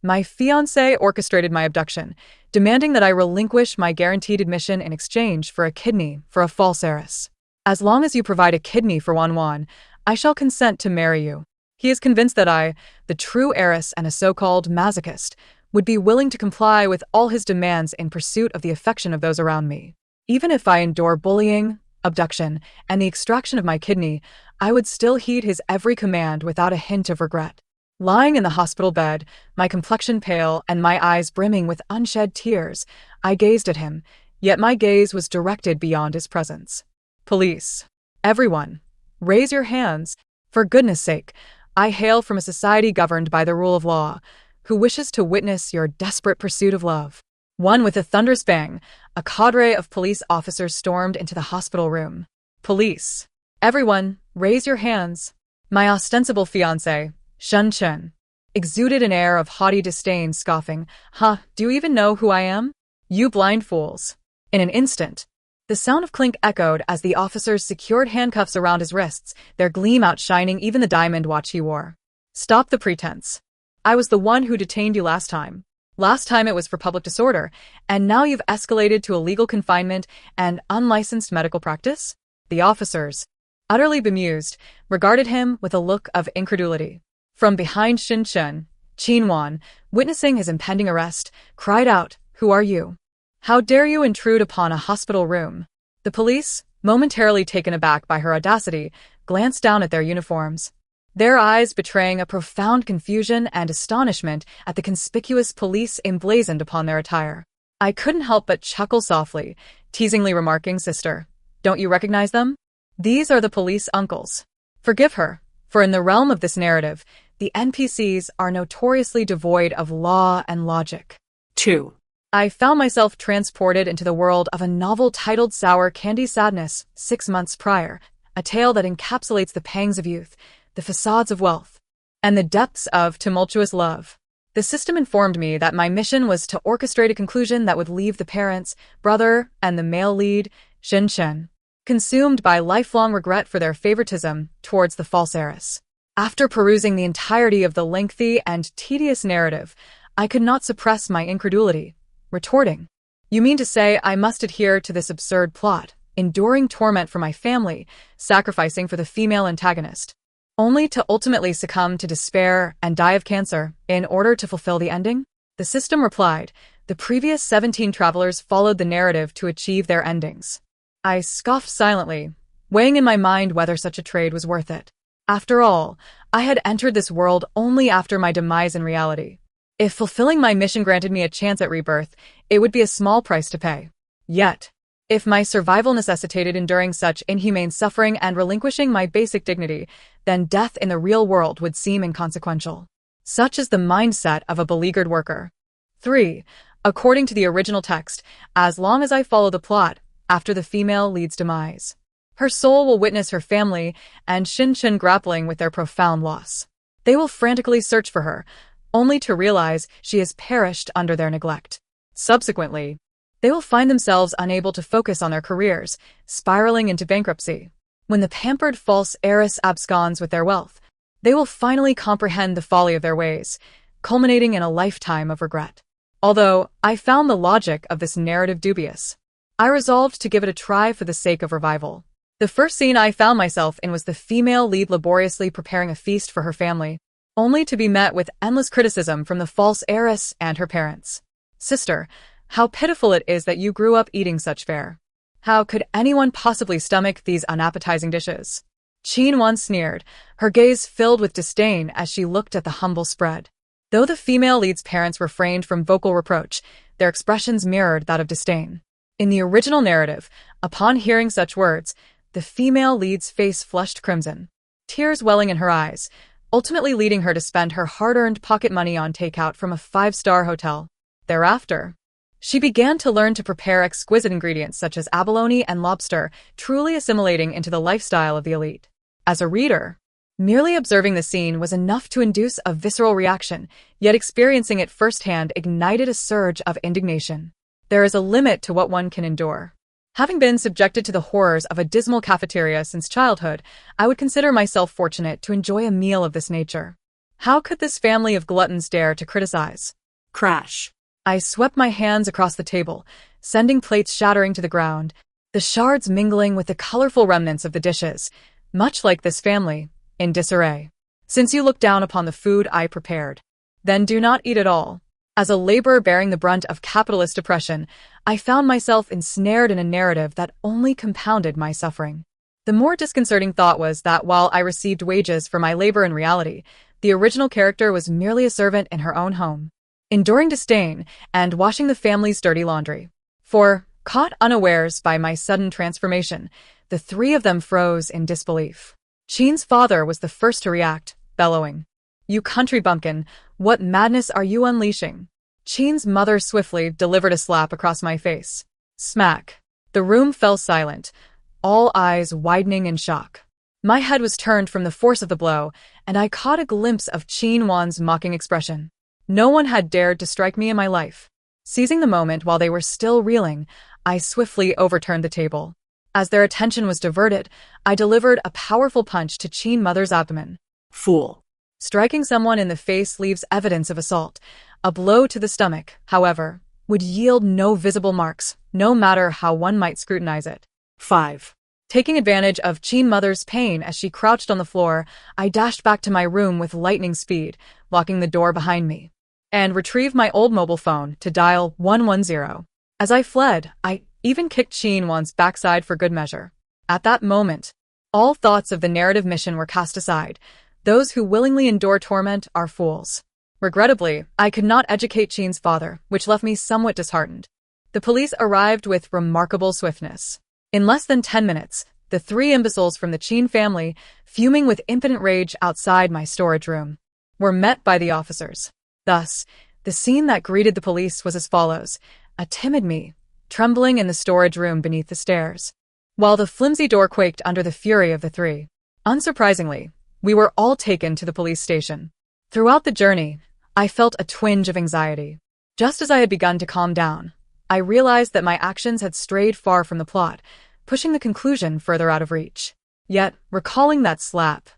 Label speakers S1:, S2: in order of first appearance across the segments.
S1: My fiancé orchestrated my abduction, demanding that I relinquish my guaranteed admission in exchange for a kidney for a false heiress. As long as you provide a kidney for Wan, I shall consent to marry you. He is convinced that I, the true heiress and a so-called masochist, would be willing to comply with all his demands in pursuit of the affection of those around me. Even if I endure bullying, abduction, and the extraction of my kidney, I would still heed his every command without a hint of regret. Lying in the hospital bed, my complexion pale and my eyes brimming with unshed tears, I gazed at him, yet my gaze was directed beyond his presence. Police. Everyone. Raise your hands. For goodness sake, I hail from a society governed by the rule of law, who wishes to witness your desperate pursuit of love. One with a thunderous bang, a cadre of police officers stormed into the hospital room. Police. Everyone, raise your hands. My ostensible fiancé, Shun Chen, exuded an air of haughty disdain, scoffing, do you even know who I am? You blind fools. In an instant, the sound of clink echoed as the officers secured handcuffs around his wrists, their gleam outshining even the diamond watch he wore. Stop the pretense. I was the one who detained you last time. Last time it was for public disorder, and now you've escalated to illegal confinement and unlicensed medical practice? The officers, utterly bemused, regarded him with a look of incredulity. From behind Shin Chen, Qin Wan, witnessing his impending arrest, cried out, "Who are you? How dare you intrude upon a hospital room?" The police, momentarily taken aback by her audacity, glanced down at their uniforms, their eyes betraying a profound confusion and astonishment at the conspicuous police emblazoned upon their attire. I couldn't help but chuckle softly, teasingly remarking, "Sister, don't you recognize them? These are the police uncles." Forgive her, for in the realm of this narrative, the NPCs are notoriously devoid of law and logic. 2. I found myself transported into the world of a novel titled Sour Candy Sadness 6 months prior, a tale that encapsulates the pangs of youth, the facades of wealth, and the depths of tumultuous love. The system informed me that my mission was to orchestrate a conclusion that would leave the parents, brother, and the male lead, Shin Chen, consumed by lifelong regret for their favoritism towards the false heiress. After perusing the entirety of the lengthy and tedious narrative, I could not suppress my incredulity, retorting, "You mean to say I must adhere to this absurd plot, enduring torment for my family, sacrificing for the female antagonist, only to ultimately succumb to despair and die of cancer in order to fulfill the ending?" The system replied, "The previous 17 travelers followed the narrative to achieve their endings." I scoffed silently, weighing in my mind whether such a trade was worth it. After all, I had entered this world only after my demise in reality. If fulfilling my mission granted me a chance at rebirth, it would be a small price to pay. Yet, if my survival necessitated enduring such inhumane suffering and relinquishing my basic dignity, then death in the real world would seem inconsequential. Such is the mindset of a beleaguered worker. 3. According to the original text, as long as I follow the plot, after the female lead's demise, her soul will witness her family and Shin Chen grappling with their profound loss. They will frantically search for her, only to realize she has perished under their neglect. Subsequently, they will find themselves unable to focus on their careers, spiraling into bankruptcy. When the pampered false heiress absconds with their wealth, they will finally comprehend the folly of their ways, culminating in a lifetime of regret. Although I found the logic of this narrative dubious, I resolved to give it a try for the sake of revival. The first scene I found myself in was the female lead laboriously preparing a feast for her family, only to be met with endless criticism from the false heiress and her parents. "Sister, how pitiful it is that you grew up eating such fare. How could anyone possibly stomach these unappetizing dishes?" Qin Wan sneered, her gaze filled with disdain as she looked at the humble spread. Though the female lead's parents refrained from vocal reproach, their expressions mirrored that of disdain. In the original narrative, upon hearing such words, the female lead's face flushed crimson, tears welling in her eyes, ultimately leading her to spend her hard-earned pocket money on takeout from a 5-star hotel. Thereafter, she began to learn to prepare exquisite ingredients such as abalone and lobster, truly assimilating into the lifestyle of the elite. As a reader, merely observing the scene was enough to induce a visceral reaction, yet experiencing it firsthand ignited a surge of indignation. There is a limit to what one can endure. Having been subjected to the horrors of a dismal cafeteria since childhood, I would consider myself fortunate to enjoy a meal of this nature. How could this family of gluttons dare to criticize?
S2: Crash.
S1: I swept my hands across the table, sending plates shattering to the ground, the shards mingling with the colorful remnants of the dishes, much like this family, in disarray. Since you look down upon the food I prepared, then do not eat it all. As a laborer bearing the brunt of capitalist oppression, I found myself ensnared in a narrative that only compounded my suffering. The more disconcerting thought was that while I received wages for my labor in reality, the original character was merely a servant in her own home, enduring disdain and washing the family's dirty laundry. For, caught unawares by my sudden transformation, the three of them froze in disbelief. Chin's father was the first to react, bellowing, "You country bumpkin, what madness are you unleashing?" Chin's mother swiftly delivered a slap across my face. Smack. The room fell silent, all eyes widening in shock. My head was turned from the force of the blow, and I caught a glimpse of Qin Wan's mocking expression. No one had dared to strike me in my life. Seizing the moment while they were still reeling, I swiftly overturned the table. As their attention was diverted, I delivered a powerful punch to Qin Mother's abdomen.
S2: Fool.
S1: Striking someone in the face leaves evidence of assault. A blow to the stomach, however, would yield no visible marks, no matter how one might scrutinize it.
S2: 5.
S1: Taking advantage of Qin Mother's pain as she crouched on the floor, I dashed back to my room with lightning speed, locking the door behind me, and retrieved my old mobile phone to dial 110. As I fled, I even kicked Qin Wan's backside for good measure. At that moment, all thoughts of the narrative mission were cast aside. Those who willingly endure torment are fools. Regrettably, I could not educate Qin's father, which left me somewhat disheartened. The police arrived with remarkable swiftness. In less than 10 minutes, the three imbeciles from the Qin family, fuming with impotent rage outside my storage room, were met by the officers. Thus, the scene that greeted the police was as follows: a timid me, trembling in the storage room beneath the stairs, while the flimsy door quaked under the fury of the three. Unsurprisingly, we were all taken to the police station. Throughout the journey, I felt a twinge of anxiety. Just as I had begun to calm down, I realized that my actions had strayed far from the plot, pushing the conclusion further out of reach. Yet, recalling that slap,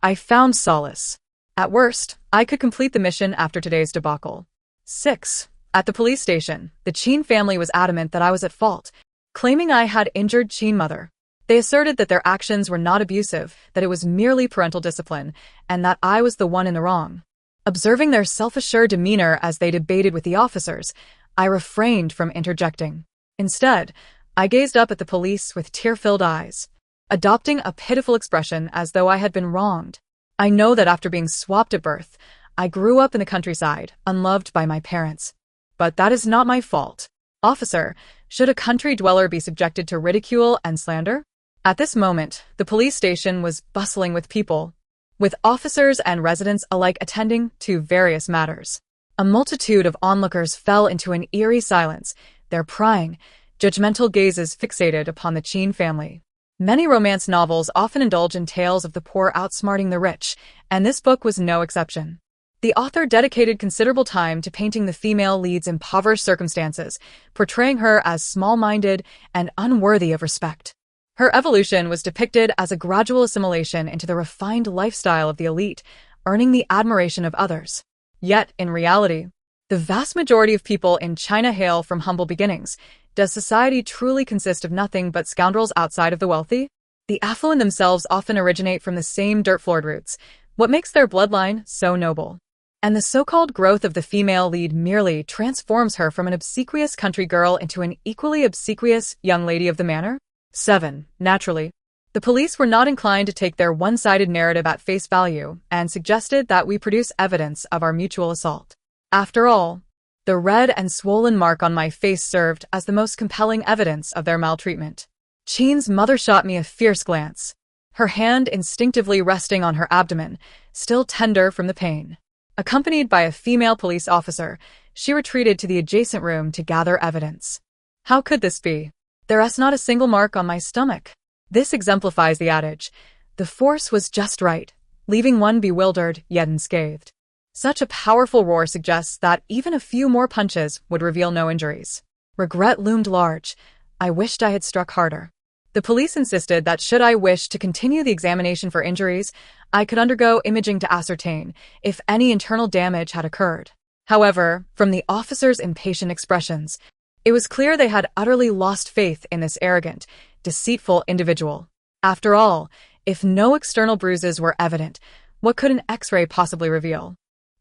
S1: I found solace. At worst, I could complete the mission after today's debacle. 6. At the police station, the Qin family was adamant that I was at fault, claiming I had injured Qin Mother. They asserted that their actions were not abusive, that it was merely parental discipline, and that I was the one in the wrong. Observing their self-assured demeanor as they debated with the officers, I refrained from interjecting. Instead, I gazed up at the police with tear-filled eyes, adopting a pitiful expression as though I had been wronged. I know that after being swapped at birth, I grew up in the countryside, unloved by my parents. But that is not my fault. Officer, should a country dweller be subjected to ridicule and slander? At this moment, the police station was bustling with people, with officers and residents alike attending to various matters. A multitude of onlookers fell into an eerie silence, their prying, judgmental gazes fixated upon the Qin family. Many romance novels often indulge in tales of the poor outsmarting the rich, and this book was no exception. The author dedicated considerable time to painting the female lead's impoverished circumstances, portraying her as small-minded and unworthy of respect. Her evolution was depicted as a gradual assimilation into the refined lifestyle of the elite, earning the admiration of others. Yet, in reality, the vast majority of people in China hail from humble beginnings. Does society truly consist of nothing but scoundrels outside of the wealthy? The affluent themselves often originate from the same dirt-floored roots. What makes their bloodline so noble? And the so-called growth of the female lead merely transforms her from an obsequious country girl into an equally obsequious young lady of the manor? 7. Naturally, the police were not inclined to take their one-sided narrative at face value and suggested that we produce evidence of our mutual assault. After all, the red and swollen mark on my face served as the most compelling evidence of their maltreatment. Qin's mother shot me a fierce glance, her hand instinctively resting on her abdomen, still tender from the pain. Accompanied by a female police officer, she retreated to the adjacent room to gather evidence. How could this be? There is not a single mark on my stomach. This exemplifies the adage, the force was just right, leaving one bewildered yet unscathed. Such a powerful roar suggests that even a few more punches would reveal no injuries. Regret loomed large. I wished I had struck harder. The police insisted that should I wish to continue the examination for injuries, I could undergo imaging to ascertain if any internal damage had occurred. However, from the officers' impatient expressions, it was clear they had utterly lost faith in this arrogant, deceitful individual. After all, if no external bruises were evident, what could an X-ray possibly reveal?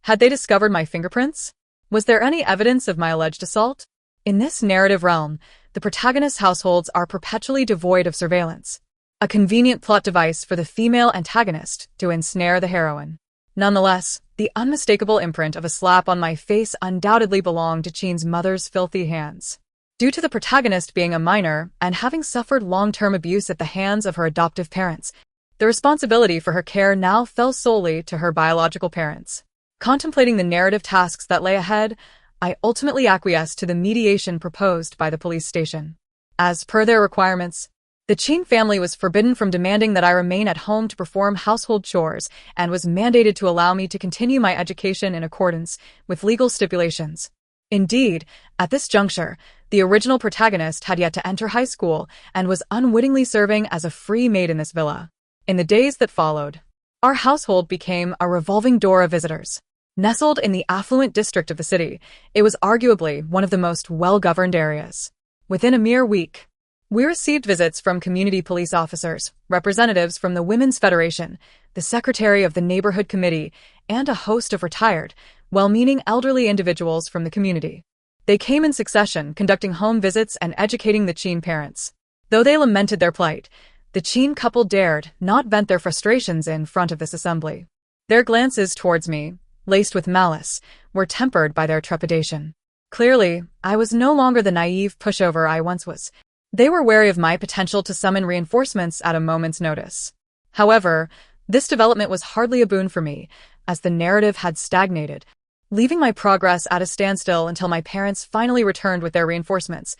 S1: Had they discovered my fingerprints? Was there any evidence of my alleged assault? In this narrative realm, the protagonist's households are perpetually devoid of surveillance, a convenient plot device for the female antagonist to ensnare the heroine. Nonetheless, the unmistakable imprint of a slap on my face undoubtedly belonged to Chin's mother's filthy hands. Due to the protagonist being a minor and having suffered long-term abuse at the hands of her adoptive parents, the responsibility for her care now fell solely to her biological parents. Contemplating the narrative tasks that lay ahead, I ultimately acquiesced to the mediation proposed by the police station. As per their requirements, the Chin family was forbidden from demanding that I remain at home to perform household chores and was mandated to allow me to continue my education in accordance with legal stipulations. Indeed, at this juncture, the original protagonist had yet to enter high school and was unwittingly serving as a free maid in this villa. In the days that followed, our household became a revolving door of visitors. Nestled in the affluent district of the city, it was arguably one of the most well-governed areas. Within a mere week, we received visits from community police officers, representatives from the Women's Federation, the secretary of the neighborhood committee, and a host of retired, well-meaning elderly individuals from the community. They came in succession, conducting home visits and educating the Chin parents. Though they lamented their plight, the Chin couple dared not vent their frustrations in front of this assembly. Their glances towards me, laced with malice, were tempered by their trepidation. Clearly, I was no longer the naive pushover I once was. They were wary of my potential to summon reinforcements at a moment's notice. However, this development was hardly a boon for me, as the narrative had stagnated, leaving my progress at a standstill until my parents finally returned with their reinforcements,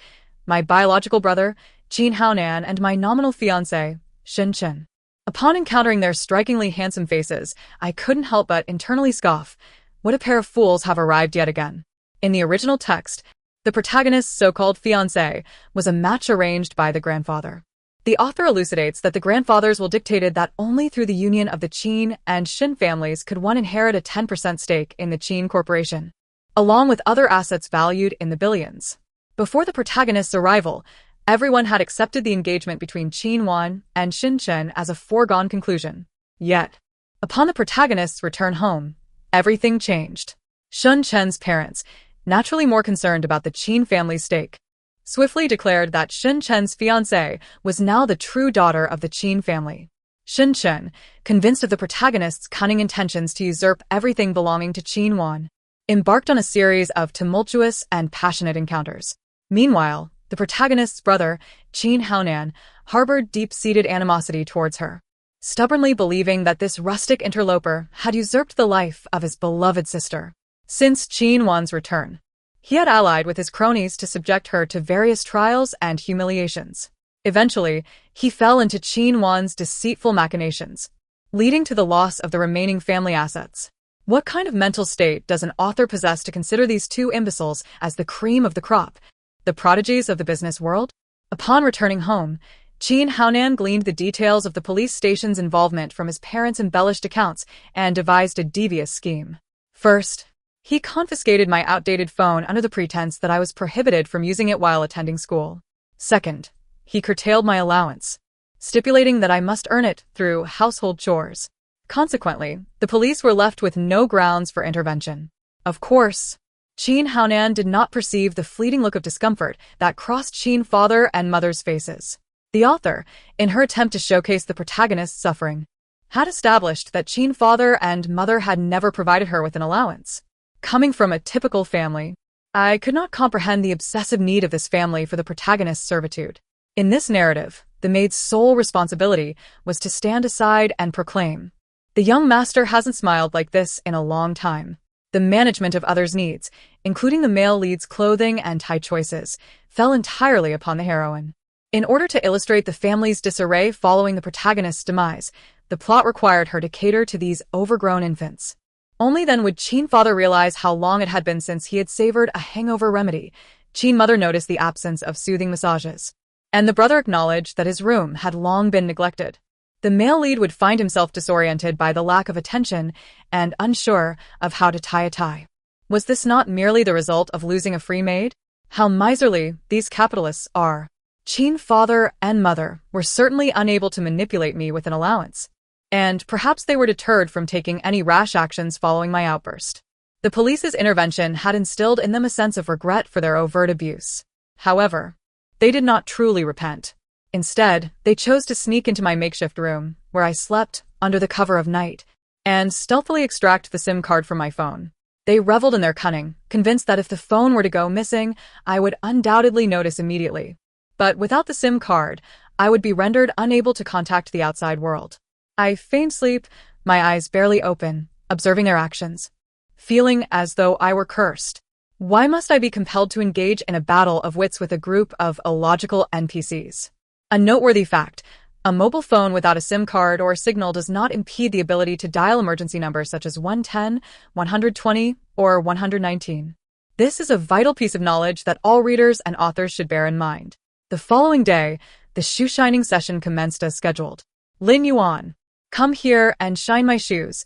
S1: my biological brother, Chin Haonan, and my nominal fiancé, Shin Chen. Upon encountering their strikingly handsome faces, I couldn't help but internally scoff. What a pair of fools have arrived yet again. In the original text, the protagonist's so-called fiancé was a match arranged by the grandfather. The author elucidates that the grandfathers will dictated that only through the union of the Chin and Shin families could one inherit a 10% stake in the Chin Corporation, along with other assets valued in the billions. Before the protagonist's arrival, everyone had accepted the engagement between Chin Wan and Shin Chen as a foregone conclusion. Yet, upon the protagonist's return home, everything changed. Shin Chen's parents, naturally more concerned about the Chin family's stake, swiftly declared that Shin Chen's fiancée was now the true daughter of the Chin family. Shin Chen, convinced of the protagonist's cunning intentions to usurp everything belonging to Chin Wan, embarked on a series of tumultuous and passionate encounters. Meanwhile, the protagonist's brother, Chin Haonan, harbored deep-seated animosity towards her, stubbornly believing that this rustic interloper had usurped the life of his beloved sister. Since Chin Wan's return, he had allied with his cronies to subject her to various trials and humiliations. Eventually, he fell into Chin Wan's deceitful machinations, leading to the loss of the remaining family assets. What kind of mental state does an author possess to consider these two imbeciles as the cream of the crop, the prodigies of the business world? Upon returning home, Chin Haonan gleaned the details of the police station's involvement from his parents' embellished accounts and devised a devious scheme. First, he confiscated my outdated phone under the pretense that I was prohibited from using it while attending school. Second, he curtailed my allowance, stipulating that I must earn it through household chores. Consequently, the police were left with no grounds for intervention. Of course, Chin Haonan did not perceive the fleeting look of discomfort that crossed Chin father and mother's faces. The author, in her attempt to showcase the protagonist's suffering, had established that Chin father and mother had never provided her with an allowance. Coming from a typical family, I could not comprehend the obsessive need of this family for the protagonist's servitude. In this narrative, the maid's sole responsibility was to stand aside and proclaim, "The young master hasn't smiled like this in a long time." The management of others' needs, including the male lead's clothing and tie choices, fell entirely upon the heroine. In order to illustrate the family's disarray following the protagonist's demise, the plot required her to cater to these overgrown infants. Only then would Chin father realize how long it had been since he had savored a hangover remedy. Chin mother noticed the absence of soothing massages, and the brother acknowledged that his room had long been neglected. The male lead would find himself disoriented by the lack of attention and unsure of how to tie a tie. Was this not merely the result of losing a free maid? How miserly these capitalists are. Chin father and mother were certainly unable to manipulate me with an allowance, and perhaps they were deterred from taking any rash actions following my outburst. The police's intervention had instilled in them a sense of regret for their overt abuse. However, they did not truly repent. Instead, they chose to sneak into my makeshift room, where I slept under the cover of night, and stealthily extract the SIM card from my phone. They reveled in their cunning, convinced that if the phone were to go missing, I would undoubtedly notice immediately. But without the SIM card, I would be rendered unable to contact the outside world. I feigned sleep, my eyes barely open, observing their actions, feeling as though I were cursed. Why must I be compelled to engage in a battle of wits with a group of illogical NPCs? A noteworthy fact: a mobile phone without a SIM card or signal does not impede the ability to dial emergency numbers such as 110, 120, or 119. This is a vital piece of knowledge that all readers and authors should bear in mind. The following day, the shoe shining session commenced as scheduled. Lin Yuan, come here and shine my shoes.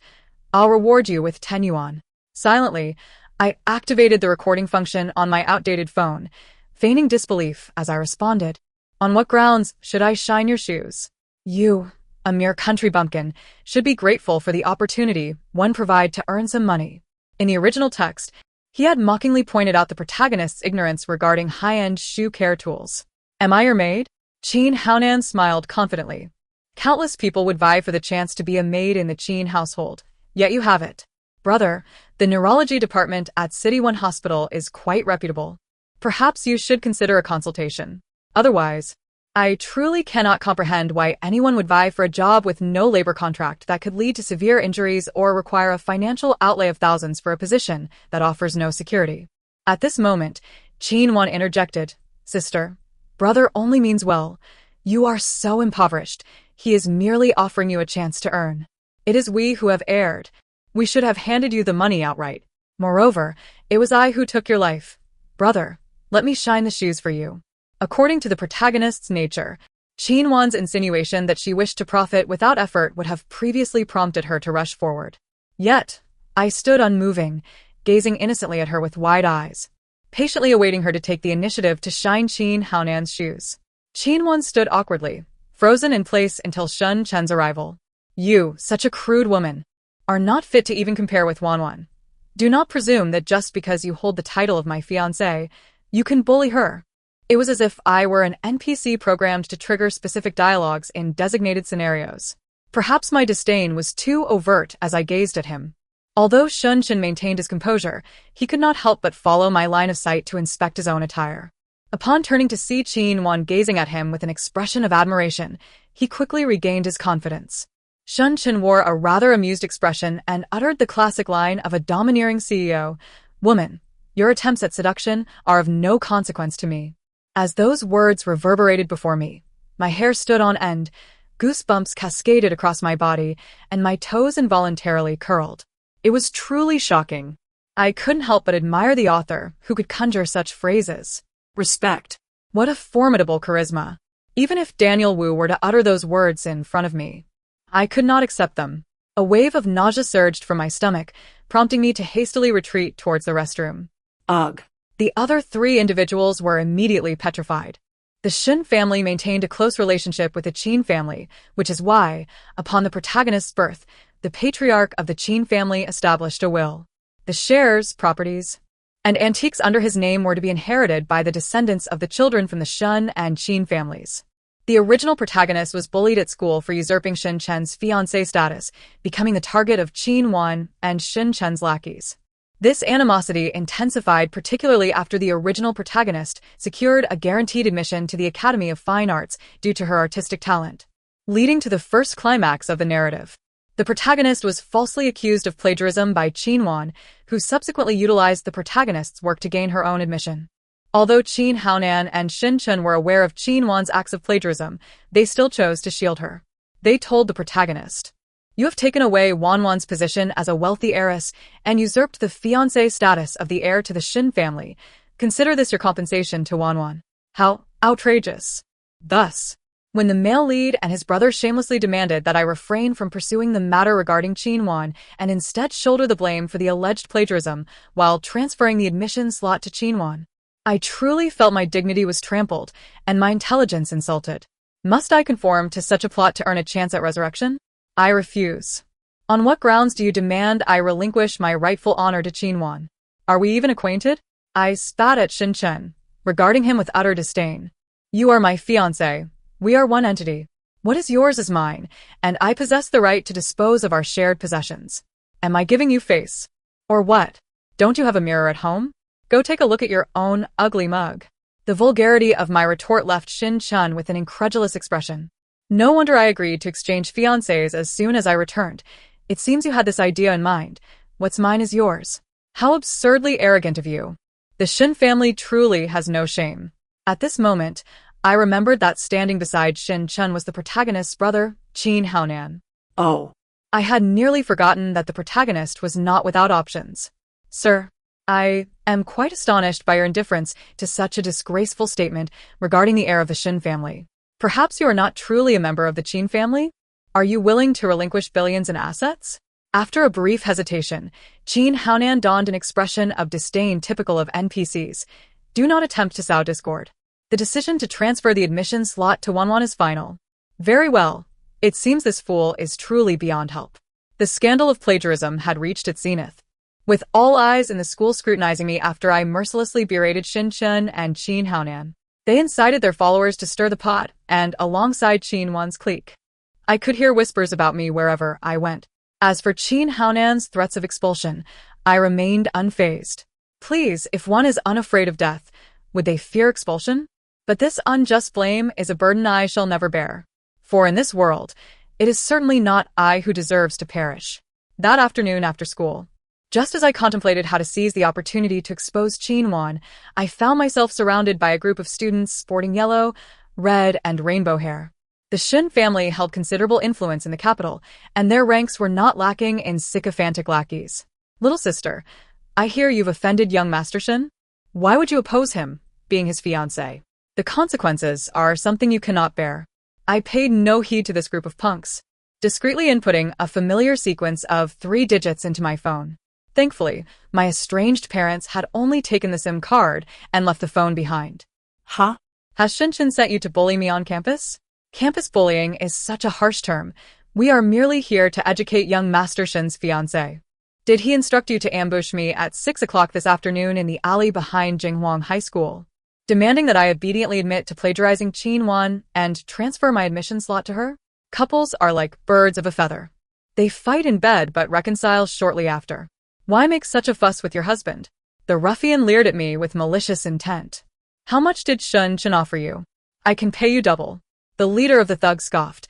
S1: I'll reward you with 10 yuan. Silently, I activated the recording function on my outdated phone, feigning disbelief as I responded. On what grounds should I shine your shoes? You, a mere country bumpkin, should be grateful for the opportunity one provided to earn some money. In the original text, he had mockingly pointed out the protagonist's ignorance regarding high-end shoe care tools. Am I your maid? Qin Haonan smiled confidently. Countless people would vie for the chance to be a maid in the Qin household, yet you have it. Brother, the neurology department at City One Hospital is quite reputable. Perhaps you should consider a consultation. Otherwise, I truly cannot comprehend why anyone would vie for a job with no labor contract that could lead to severe injuries or require a financial outlay of thousands for a position that offers no security. At this moment, Qin Wan interjected, Sister, brother only means well. You are so impoverished. He is merely offering you a chance to earn. It is we who have erred. We should have handed you the money outright. Moreover, it was I who took your life. Brother, let me shine the shoes for you. According to the protagonist's nature, Qin Wan's insinuation that she wished to profit without effort would have previously prompted her to rush forward. Yet, I stood unmoving, gazing innocently at her with wide eyes, patiently awaiting her to take the initiative to shine Qin Haonan's shoes. Qin Wan stood awkwardly, frozen in place until Shun Chen's arrival. You, such a crude woman, are not fit to even compare with Wanwan. Do not presume that just because you hold the title of my fiancé, you can bully her. It was as if I were an NPC programmed to trigger specific dialogues in designated scenarios. Perhaps my disdain was too overt as I gazed at him. Although Shun Chen maintained his composure, he could not help but follow my line of sight to inspect his own attire. Upon turning to see Qin Wan gazing at him with an expression of admiration, he quickly regained his confidence. Shun Chen wore a rather amused expression and uttered the classic line of a domineering CEO, Woman, your attempts at seduction are of no consequence to me. As those words reverberated before me, my hair stood on end, goosebumps cascaded across my body, and my toes involuntarily curled. It was truly shocking. I couldn't help but admire the author who could conjure such phrases. Respect. What a formidable charisma. Even if Daniel Wu were to utter those words in front of me, I could not accept them. A wave of nausea surged from my stomach, prompting me to hastily retreat towards the restroom.
S2: Ugh.
S1: The other 3 individuals were immediately petrified. The Shun family maintained a close relationship with the Qin family, which is why, upon the protagonist's birth, the patriarch of the Qin family established a will. The shares, properties, and antiques under his name were to be inherited by the descendants of the children from the Shun and Qin families. The original protagonist was bullied at school for usurping Shun Chen's fiancé status, becoming the target of Qin Wan and Shun Chen's lackeys. This animosity intensified particularly after the original protagonist secured a guaranteed admission to the Academy of Fine Arts due to her artistic talent, leading to the first climax of the narrative. The protagonist was falsely accused of plagiarism by Qin Wan, who subsequently utilized the protagonist's work to gain her own admission. Although Qin Haonan and Shin Chen were aware of Qin Wan's acts of plagiarism, they still chose to shield her. They told the protagonist, You have taken away Wanwan's position as a wealthy heiress and usurped the fiancé status of the heir to the Shin family. Consider this your compensation to Wanwan. How outrageous. Thus, when the male lead and his brother shamelessly demanded that I refrain from pursuing the matter regarding Chinwon and instead shoulder the blame for the alleged plagiarism while transferring the admission slot to Chinwon, I truly felt my dignity was trampled and my intelligence insulted. Must I conform to such a plot to earn a chance at resurrection? I refuse. On what grounds do you demand I relinquish my rightful honor to Chinwon? Are we even acquainted? I spat at Shin Chen, regarding him with utter disdain. You are my fiancé. We are one entity. What is yours is mine, and I possess the right to dispose of our shared possessions. Am I giving you face? Or what? Don't you have a mirror at home? Go take a look at your own ugly mug. The vulgarity of my retort left Shin Chen with an incredulous expression. No wonder I agreed to exchange fiancés as soon as I returned. It seems you had this idea in mind. What's mine is yours. How absurdly arrogant of you. The Shin family truly has no shame. At this moment, I remembered that standing beside Shin Chen was the protagonist's brother, Chin Haonan.
S2: Oh.
S1: I had nearly forgotten that the protagonist was not without options. Sir, I am quite astonished by your indifference to such a disgraceful statement regarding the heir of the Shin family. Perhaps you are not truly a member of the Chin family? Are you willing to relinquish billions in assets? After a brief hesitation, Chin Haonan donned an expression of disdain typical of NPCs. Do not attempt to sow discord. The decision to transfer the admission slot to Wanwan is final. Very well. It seems this fool is truly beyond help. The scandal of plagiarism had reached its zenith. With all eyes in the school scrutinizing me after I mercilessly berated Shin Chen and Chin Haonan, they incited their followers to stir the pot, and alongside Chin Wan's clique, I could hear whispers about me wherever I went. As for Chin Haonan's threats of expulsion, I remained unfazed. Please, if one is unafraid of death, would they fear expulsion? But this unjust blame is a burden I shall never bear. For in this world, it is certainly not I who deserves to perish. That afternoon after school, just as I contemplated how to seize the opportunity to expose Chinwon, I found myself surrounded by a group of students sporting yellow, red, and rainbow hair. The Shin family held considerable influence in the capital, and their ranks were not lacking in sycophantic lackeys. Little sister, I hear you've offended young Master Shin? Why would you oppose him, being his fiancé? The consequences are something you cannot bear. I paid no heed to this group of punks, discreetly inputting a familiar sequence of 3 digits into my phone. Thankfully, my estranged parents had only taken the SIM card and left the phone behind.
S2: Huh?
S1: Has Shinchin sent you to bully me on campus? Campus bullying is such a harsh term. We are merely here to educate young Master Shin's fiancé. Did he instruct you to ambush me at 6 o'clock this afternoon in the alley behind Jinghuang High School, demanding that I obediently admit to plagiarizing Chinwon and transfer my admission slot to her? Couples are like birds of a feather. They fight in bed but reconcile shortly after. Why make such a fuss with your husband? The ruffian leered at me with malicious intent. How much did Shin Chen offer you? I can pay you double. The leader of the thugs scoffed.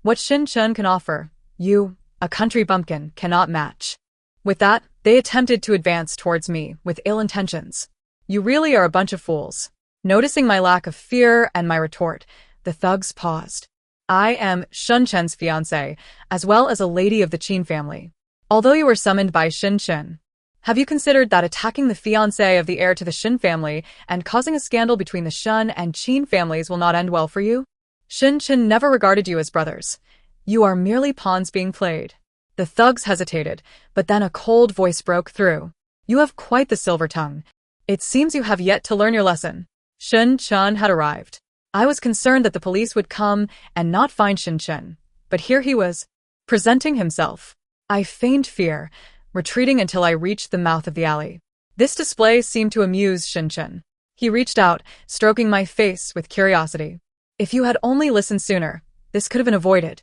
S1: What Shin Chen can offer, you, a country bumpkin, cannot match. With that, they attempted to advance towards me with ill intentions. You really are a bunch of fools. Noticing my lack of fear and my retort, the thugs paused. I am Shin Chen's fiancé, as well as a lady of the Qin family. Although you were summoned by Shin Chen, have you considered that attacking the fiancé of the heir to the Shin family and causing a scandal between the Shin and Qin families will not end well for you? Shin Chen never regarded you as brothers. You are merely pawns being played. The thugs hesitated, but then a cold voice broke through. You have quite the silver tongue. It seems you have yet to learn your lesson. Shin Chen had arrived. I was concerned that the police would come and not find Shin Chen, but here he was, presenting himself. I feigned fear, retreating until I reached the mouth of the alley. This display seemed to amuse Shin Chen. He reached out, stroking my face with curiosity. If you had only listened sooner, this could have been avoided.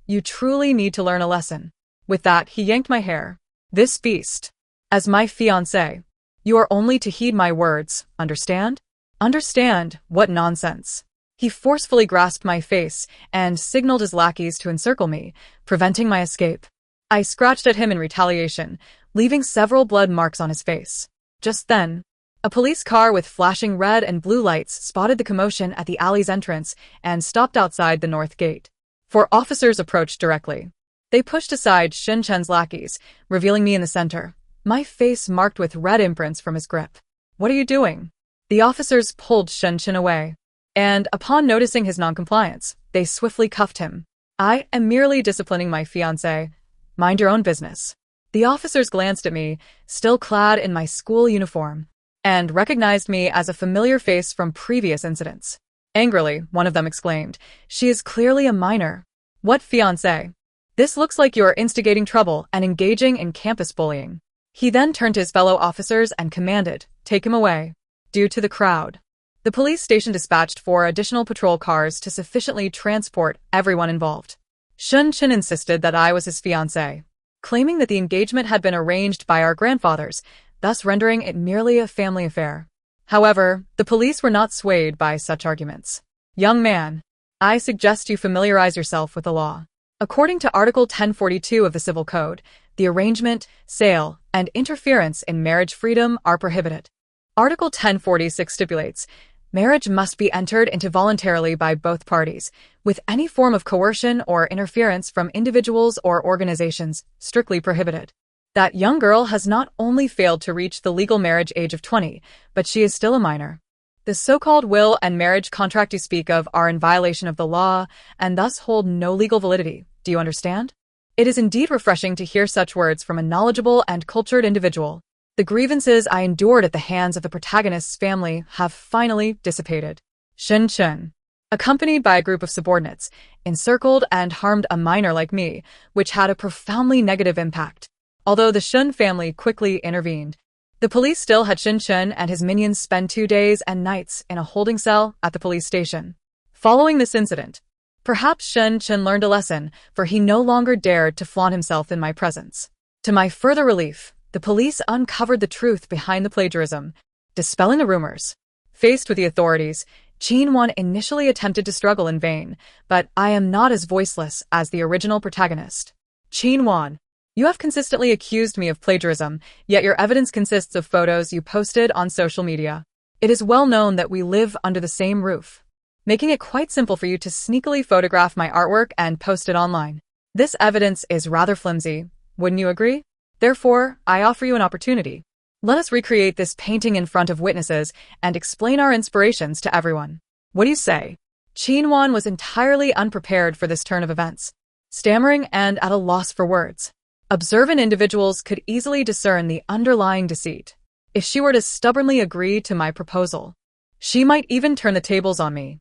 S1: You truly need to learn a lesson. With that, he yanked my hair. This beast. As my fiancé, you are only to heed my words, understand? Understand? What nonsense. He forcefully grasped my face and signaled his lackeys to encircle me, preventing my escape. I scratched at him in retaliation, leaving several blood marks on his face. Just then, a police car with flashing red and blue lights spotted the commotion at the alley's entrance and stopped outside the north gate. 4 officers approached directly. They pushed aside Shin Chen's lackeys, revealing me in the center, my face marked with red imprints from his grip. What are you doing? The officers pulled Shin Chen away. and upon noticing his noncompliance, they swiftly cuffed him. I am merely disciplining my fiancé. Mind your own business. The officers glanced at me, still clad in my school uniform, and recognized me as a familiar face from previous incidents. Angrily, one of them exclaimed, "She is clearly a minor." "What fiancé? This looks like you are instigating trouble and engaging in campus bullying." He then turned to his fellow officers and commanded, "Take him away." Due to the crowd, the police station dispatched 4 additional patrol cars to sufficiently transport everyone involved. Shun Chin insisted that I was his fiancé, claiming that the engagement had been arranged by our grandfathers, thus rendering it merely a family affair. However, the police were not swayed by such arguments. "Young man, I suggest you familiarize yourself with the law. According to Article 1042 of the Civil Code, the arrangement, sale, and interference in marriage freedom are prohibited. Article 1046 stipulates, marriage must be entered into voluntarily by both parties, with any form of coercion or interference from individuals or organizations strictly prohibited. That young girl has not only failed to reach the legal marriage age of 20, but she is still a minor. The so-called will and marriage contract you speak of are in violation of the law and thus hold no legal validity. Do you understand?" It is indeed refreshing to hear such words from a knowledgeable and cultured individual. The grievances I endured at the hands of the protagonist's family have finally dissipated. Shin Chun, accompanied by a group of subordinates, encircled and harmed a minor like me, which had a profoundly negative impact. Although the Shun family quickly intervened, the police still had Shin Chun and his minions spend 2 days and nights in a holding cell at the police station. Following this incident, perhaps Shin Chun learned a lesson, for he no longer dared to flaunt himself in my presence. To my further relief, the police uncovered the truth behind the plagiarism, dispelling the rumors. Faced with the authorities, Chin-won initially attempted to struggle in vain, but I am not as voiceless as the original protagonist. Chin-won, you have consistently accused me of plagiarism, yet your evidence consists of photos you posted on social media. It is well known that we live under the same roof, making it quite simple for you to sneakily photograph my artwork and post it online. This evidence is rather flimsy, wouldn't you agree? Therefore, I offer you an opportunity. Let us recreate this painting in front of witnesses and explain our inspirations to everyone. What do you say? Chin-won was entirely unprepared for this turn of events, stammering and at a loss for words. Observant individuals could easily discern the underlying deceit. If she were to stubbornly agree to my proposal, she might even turn the tables on me.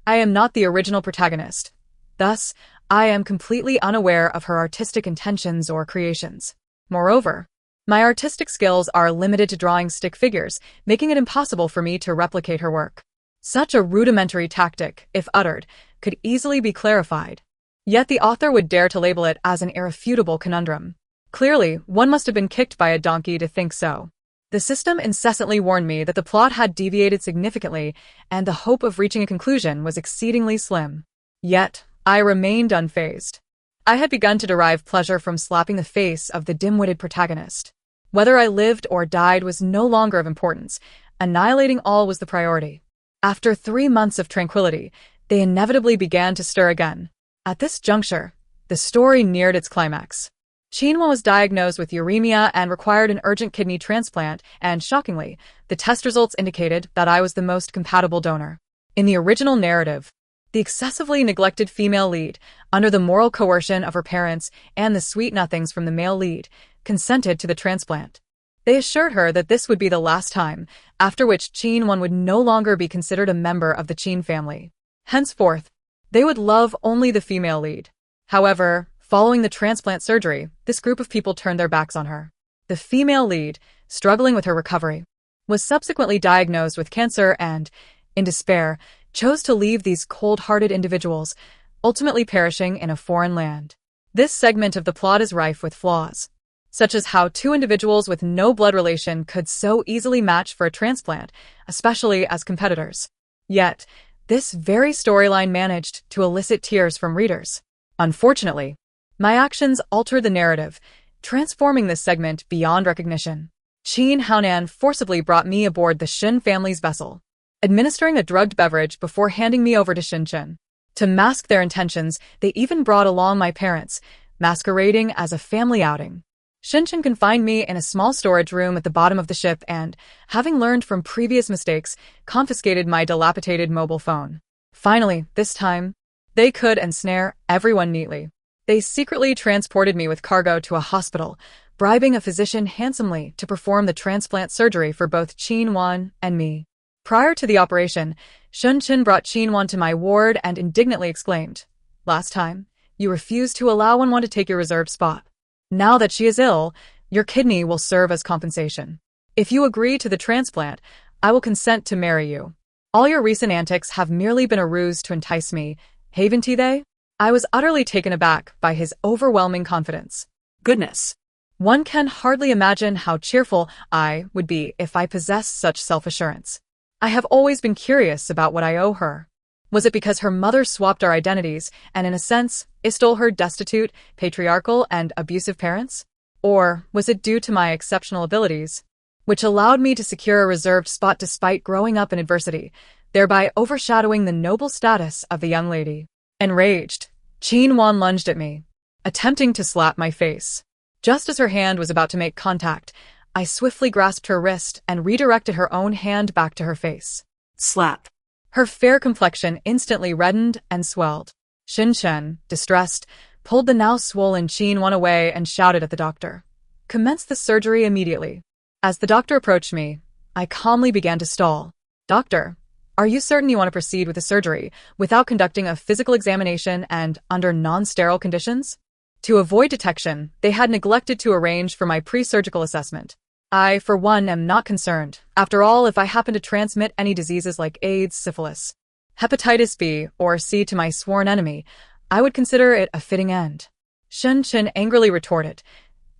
S1: I am not the original protagonist. Thus, I am completely unaware of her artistic intentions or creations. Moreover, my artistic skills are limited to drawing stick figures, making it impossible for me to replicate her work. Such a rudimentary tactic, if uttered, could easily be clarified. Yet the author would dare to label it as an irrefutable conundrum. Clearly, one must have been kicked by a donkey to think so. The system incessantly warned me that the plot had deviated significantly, and the hope of reaching a conclusion was exceedingly slim. Yet, I remained unfazed. I had begun to derive pleasure from slapping the face of the dim-witted protagonist. Whether I lived or died was no longer of importance. Annihilating all was the priority. After 3 months of tranquility, they inevitably began to stir again. At this juncture, the story neared its climax. Chin-won was diagnosed with uremia and required an urgent kidney transplant, and shockingly, the test results indicated that I was the most compatible donor. In the original narrative, the excessively neglected female lead, under the moral coercion of her parents and the sweet nothings from the male lead, consented to the transplant. They assured her that this would be the last time, after which Chin-won would no longer be considered a member of the Chin family. Henceforth, they would love only the female lead. However, following the transplant surgery, this group of people turned their backs on her. The female lead, struggling with her recovery, was subsequently diagnosed with cancer and, in despair, chose to leave these cold-hearted individuals, ultimately perishing in a foreign land. This segment of the plot is rife with flaws, such as how 2 individuals with no blood relation could so easily match for a transplant, especially as competitors. Yet, this very storyline managed to elicit tears from readers. Unfortunately, my actions altered the narrative, transforming this segment beyond recognition. Chin Haonan forcibly brought me aboard the Shin family's vessel, administering a drugged beverage before handing me over to Shin-chun. To mask their intentions, they even brought along my parents, masquerading as a family outing. Shin-chun confined me in a small storage room at the bottom of the ship and, having learned from previous mistakes, confiscated my dilapidated mobile phone. Finally, this time, they could ensnare everyone neatly. They secretly transported me with cargo to a hospital, bribing a physician handsomely to perform the transplant surgery for both Qin and me. Prior to the operation, Shun Chen brought Qin to my ward and indignantly exclaimed, "Last time, you refused to allow Wan to take your reserved spot. Now that she is ill, your kidney will serve as compensation. If you agree to the transplant, I will consent to marry you. All your recent antics have merely been a ruse to entice me, haven't they?" I was utterly taken aback by his overwhelming confidence.
S2: Goodness.
S1: One can hardly imagine how cheerful I would be if I possessed such self-assurance. I have always been curious about what I owe her. Was it because her mother swapped our identities and, in a sense, stole her destitute, patriarchal, and abusive parents? Or was it due to my exceptional abilities, which allowed me to secure a reserved spot despite growing up in adversity, thereby overshadowing the noble status of the young lady? Enraged, Qin lunged at me, attempting to slap my face. Just as her hand was about to make contact, I swiftly grasped her wrist and redirected her own hand back to her face.
S2: Slap.
S1: Her fair complexion instantly reddened and swelled. Shin Chen, distressed, pulled the now swollen Qin away and shouted at the doctor, "Commence the surgery immediately." As the doctor approached me, I calmly began to stall. "Doctor, are you certain you want to proceed with the surgery without conducting a physical examination and under non-sterile conditions?" To avoid detection, they had neglected to arrange for my pre-surgical assessment. I, for one, am not concerned. After all, if I happen to transmit any diseases like AIDS, syphilis, hepatitis B, or C to my sworn enemy, I would consider it a fitting end. Shen Chen angrily retorted,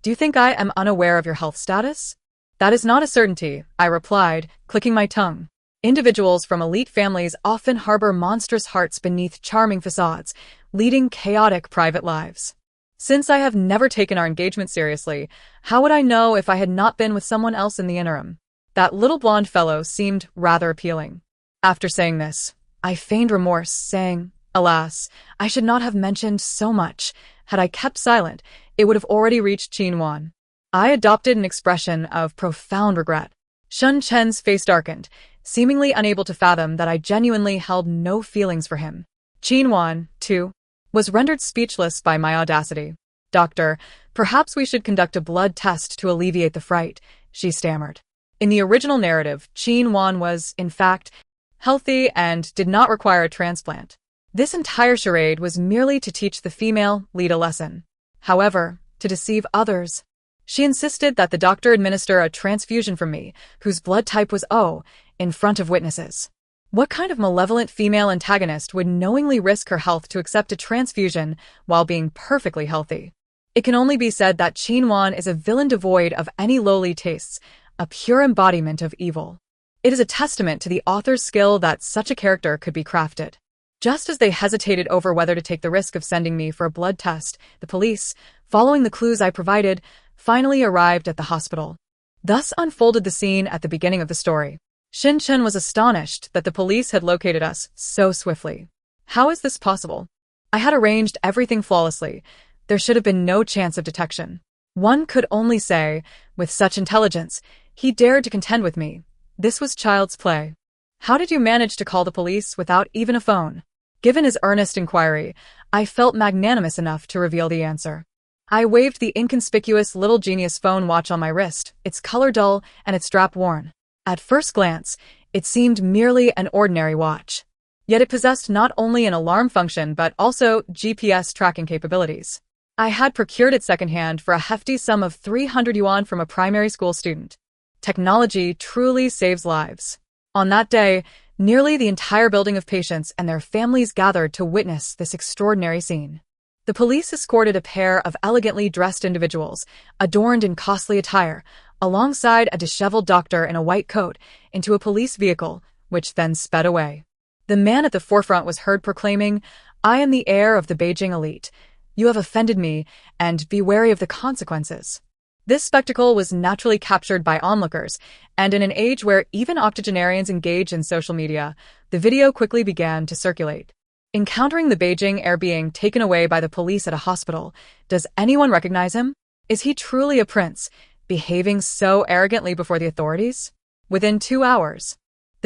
S1: "Do you think I am unaware of your health status?" "That is not a certainty," I replied, clicking my tongue. Individuals from elite families often harbor monstrous hearts beneath charming facades, leading chaotic private lives. Since I have never taken our engagement seriously, how would I know if I had not been with someone else in the interim? That little blonde fellow seemed rather appealing. After saying this, I feigned remorse, saying, "Alas, I should not have mentioned so much. Had I kept silent, it would have already reached Qin." I adopted an expression of profound regret. Shun Chen's face darkened, seemingly unable to fathom that I genuinely held no feelings for him. Qin, too, was rendered speechless by my audacity. "Doctor, perhaps we should conduct a blood test to alleviate the fright," she stammered. In the original narrative, Qin was, in fact, healthy and did not require a transplant. This entire charade was merely to teach the female lead a lesson. However, to deceive others, she insisted that the doctor administer a transfusion from me, whose blood type was O, in front of witnesses. What kind of malevolent female antagonist would knowingly risk her health to accept a transfusion while being perfectly healthy? It can only be said that Qin is a villain devoid of any lowly tastes, a pure embodiment of evil. It is a testament to the author's skill that such a character could be crafted. Just as they hesitated over whether to take the risk of sending me for a blood test, the police, following the clues I provided, finally arrived at the hospital. Thus unfolded the scene at the beginning of the story. Shin Chen was astonished that the police had located us so swiftly. How is this possible? I had arranged everything flawlessly. There should have been no chance of detection. One could only say, with such intelligence, he dared to contend with me. This was child's play. "How did you manage to call the police without even a phone?" Given his earnest inquiry, I felt magnanimous enough to reveal the answer. I waved the inconspicuous little genius phone watch on my wrist, its color dull and its strap worn. At first glance, it seemed merely an ordinary watch. Yet it possessed not only an alarm function but also GPS tracking capabilities. I had procured it secondhand for a hefty sum of 300 yuan from a primary school student. Technology truly saves lives. On that day, nearly the entire building of patients and their families gathered to witness this extraordinary scene. The police escorted a pair of elegantly dressed individuals, adorned in costly attire, alongside a disheveled doctor in a white coat, into a police vehicle, which then sped away. The man at the forefront was heard proclaiming, "I am the heir of the Beijing elite. You have offended me, and be wary of the consequences." This spectacle was naturally captured by onlookers, and in an age where even octogenarians engage in social media, the video quickly began to circulate. Encountering the Beijing heir being taken away by the police at a hospital, does anyone recognize him? Is he truly a prince, behaving so arrogantly before the authorities? Within 2 hours,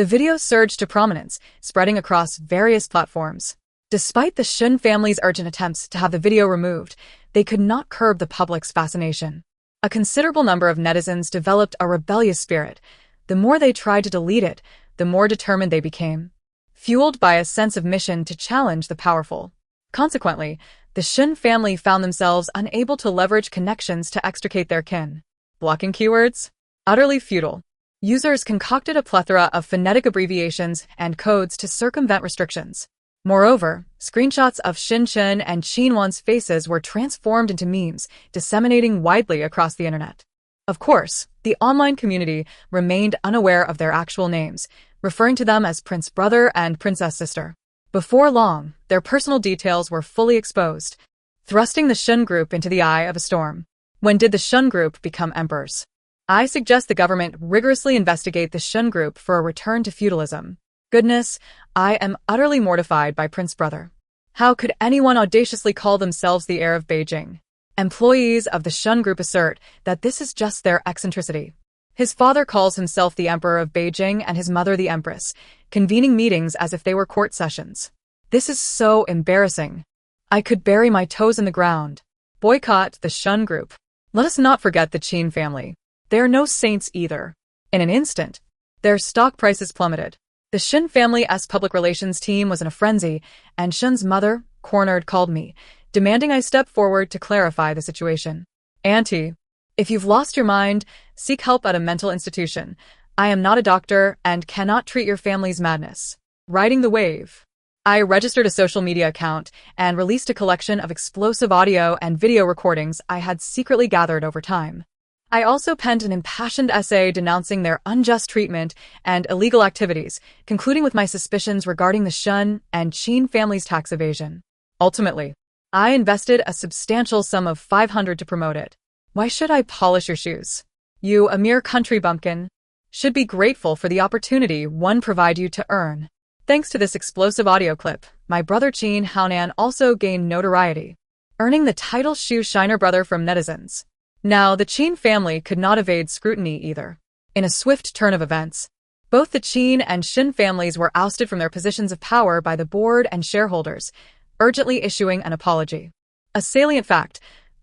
S1: The video surged to prominence, spreading across various platforms. Despite the Shun family's urgent attempts to have the video removed, they could not curb the public's fascination. A considerable number of netizens developed a rebellious spirit. The more they tried to delete it, the more determined they became, fueled by a sense of mission to challenge the powerful. Consequently, the Shun family found themselves unable to leverage connections to extricate their kin. Blocking keywords? Utterly futile. Users concocted a plethora of phonetic abbreviations and codes to circumvent restrictions. Moreover, screenshots of Shin-Chun and Qin-Wan's faces were transformed into memes, disseminating widely across the internet. Of course, the online community remained unaware of their actual names, referring to them as Prince Brother and Princess Sister. Before long, their personal details were fully exposed, thrusting the Shun group into the eye of a storm. When did the Shun group become emperors? I suggest the government rigorously investigate the Shun group for a return to feudalism. Goodness, I am utterly mortified by Prince Brother. How could anyone audaciously call themselves the heir of Beijing? Employees of the Shun group assert that this is just their eccentricity. His father calls himself the Emperor of Beijing and his mother the Empress, convening meetings as if they were court sessions. This is so embarrassing. I could bury my toes in the ground. Boycott the Shun group. Let us not forget the Qin family. They are no saints either. In an instant, their stock prices plummeted. The Shun family's public relations team was in a frenzy, and Shun's mother, cornered, called me, demanding I step forward to clarify the situation. Auntie, if you've lost your mind, seek help at a mental institution. I am not a doctor and cannot treat your family's madness. Riding the wave. I registered a social media account and released a collection of explosive audio and video recordings I had secretly gathered over time. I also penned an impassioned essay denouncing their unjust treatment and illegal activities, concluding with my suspicions regarding the Shun and Qin families' tax evasion. Ultimately, I invested a substantial sum of $500 to promote it. Why should I polish your shoes? You, a mere country bumpkin, should be grateful for the opportunity one provide you to earn. Thanks to this explosive audio clip, my brother Qin Haonan also gained notoriety, earning the title shoe shiner brother from netizens. Now, the Qin family could not evade scrutiny either. In a swift turn of events, both the Qin and Shun families were ousted from their positions of power by the board and shareholders, urgently issuing an apology. A salient fact,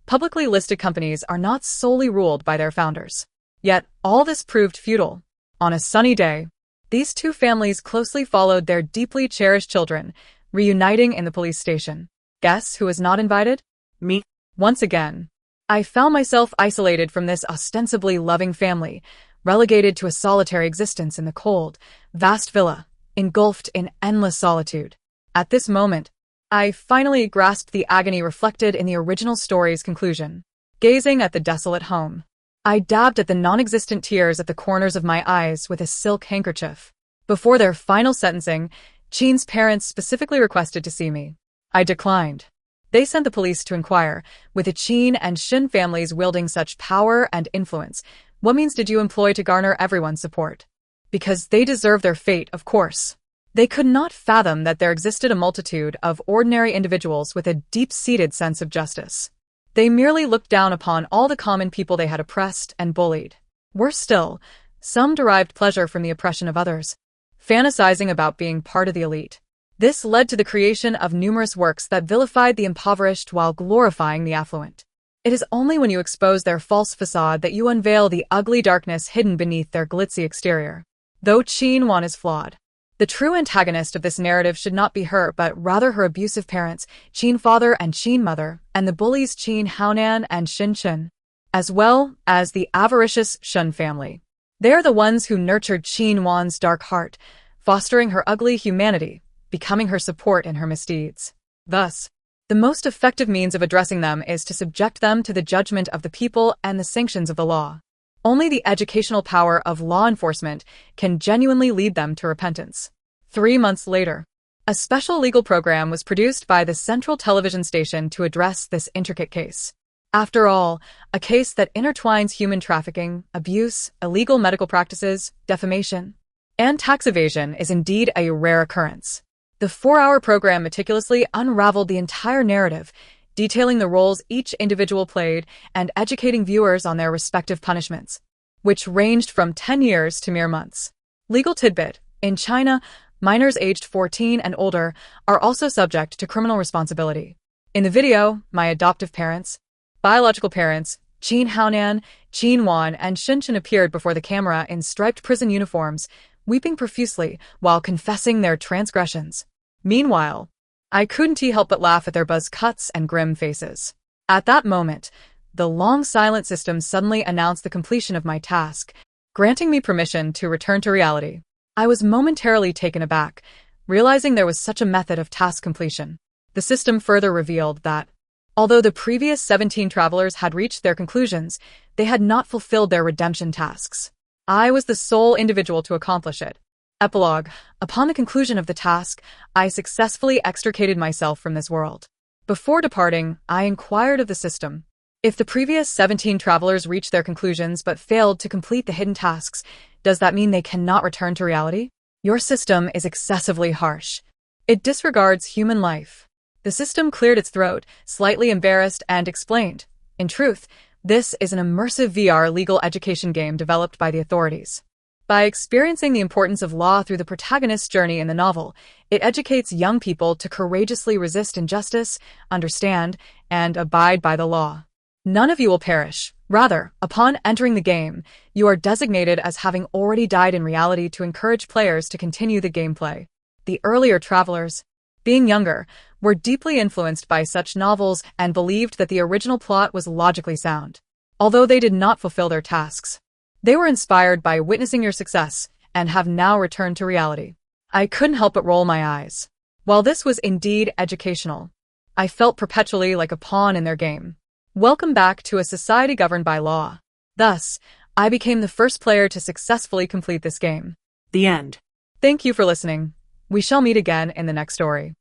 S1: publicly listed companies are not solely ruled by their founders. Yet, all this proved futile. On a sunny day, these two families closely followed their deeply cherished children, reuniting in the police station. Guess who was not invited?
S2: Me.
S1: Once again, I found myself isolated from this ostensibly loving family, relegated to a solitary existence in the cold, vast villa, engulfed in endless solitude. At this moment, I finally grasped the agony reflected in the original story's conclusion. Gazing at the desolate home, I dabbed at the non-existent tears at the corners of my eyes with a silk handkerchief. Before their final sentencing, Qin's parents specifically requested to see me. I declined. They sent the police to inquire, with the Qin and Shun families wielding such power and influence, what means did you employ to garner everyone's support? Because they deserve their fate, of course. They could not fathom that there existed a multitude of ordinary individuals with a deep-seated sense of justice. They merely looked down upon all the common people they had oppressed and bullied. Worse still, some derived pleasure from the oppression of others, fantasizing about being part of the elite. This led to the creation of numerous works that vilified the impoverished while glorifying the affluent. It is only when you expose their false facade that you unveil the ugly darkness hidden beneath their glitzy exterior. Though Qin Wan is flawed, the true antagonist of this narrative should not be her, but rather her abusive parents, Qin father and Qin mother, and the bullies Qin Haonan and Shin Chun, as well as the avaricious Shun family. They are the ones who nurtured Qin Wan's dark heart, fostering her ugly humanity, becoming her support in her misdeeds. Thus, the most effective means of addressing them is to subject them to the judgment of the people and the sanctions of the law. Only the educational power of law enforcement can genuinely lead them to repentance. 3 months later, a special legal program was produced by the Central Television Station to address this intricate case. After all, a case that intertwines human trafficking, abuse, illegal medical practices, defamation, and tax evasion is indeed a rare occurrence. The 4-hour program meticulously unraveled the entire narrative, detailing the roles each individual played and educating viewers on their respective punishments, which ranged from 10 years to mere months. Legal tidbit: In China, minors aged 14 and older are also subject to criminal responsibility. In the video, my adoptive parents, biological parents, Qin Haonan, Qin Wan, and Shinshin appeared before the camera in striped prison uniforms, weeping profusely while confessing their transgressions. Meanwhile, I couldn't help but laugh at their buzz cuts and grim faces. At that moment, the long silent system suddenly announced the completion of my task, granting me permission to return to reality. I was momentarily taken aback, realizing there was such a method of task completion. The system further revealed that, although the previous 17 travelers had reached their conclusions, they had not fulfilled their redemption tasks. I was the sole individual to accomplish it. Epilogue. Upon the conclusion of the task, I successfully extricated myself from this world. Before departing, I inquired of the system. If the previous 17 travelers reached their conclusions but failed to complete the hidden tasks, does that mean they cannot return to reality? Your system is excessively harsh. It disregards human life. The system cleared its throat, slightly embarrassed, and explained, in truth, this is an immersive VR legal education game developed by the authorities. By experiencing the importance of law through the protagonist's journey in the novel, it educates young people to courageously resist injustice, understand, and abide by the law. None of you will perish. Rather, upon entering the game, you are designated as having already died in reality to encourage players to continue the gameplay. The earlier travelers, being younger, were deeply influenced by such novels and believed that the original plot was logically sound. Although they did not fulfill their tasks, they were inspired by witnessing your success and have now returned to reality. I couldn't help but roll my eyes. While this was indeed educational, I felt perpetually like a pawn in their game. Welcome back to a society governed by law. Thus, I became the first player to successfully complete this game.
S2: The end.
S1: Thank you for listening. We shall meet again in the next story.